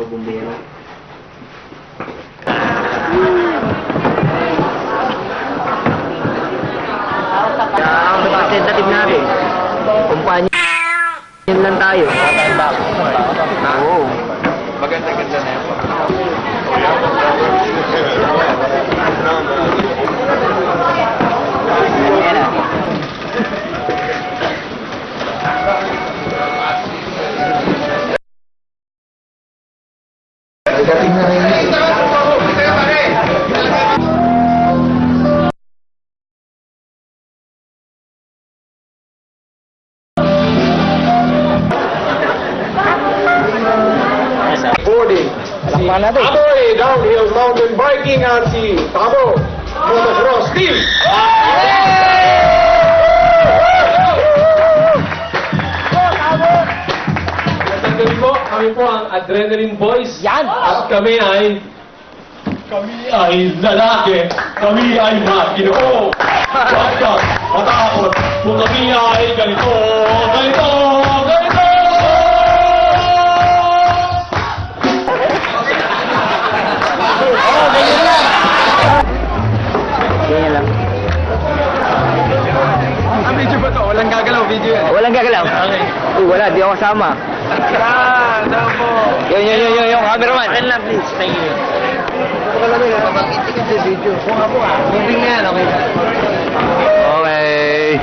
bumbero. Kaya ang representative natin, kumpanya yan lang tayo. Oo. Maganda-ganda na yan. Yan na. Dating na rin. Boarding. Amoy Downhill Mountain Biking at si Tabo Motocross Team. Gabi po, kami po ang Adrenaline Boys. Yan! At kami ay lalaki. Kami ay maginoo. Bakit matakot kung kami ay ganito, ganito, ganito. Ganyan lang. Ang video ba to? Walang gagalaw video yan. Walang gagalaw. Wala, di ako kasama. Yung cameraman. Okay lang, please. Thank you. Ito ka lang yun. Pag-itik sa video. Kung ako moving na yan, okay. Okay.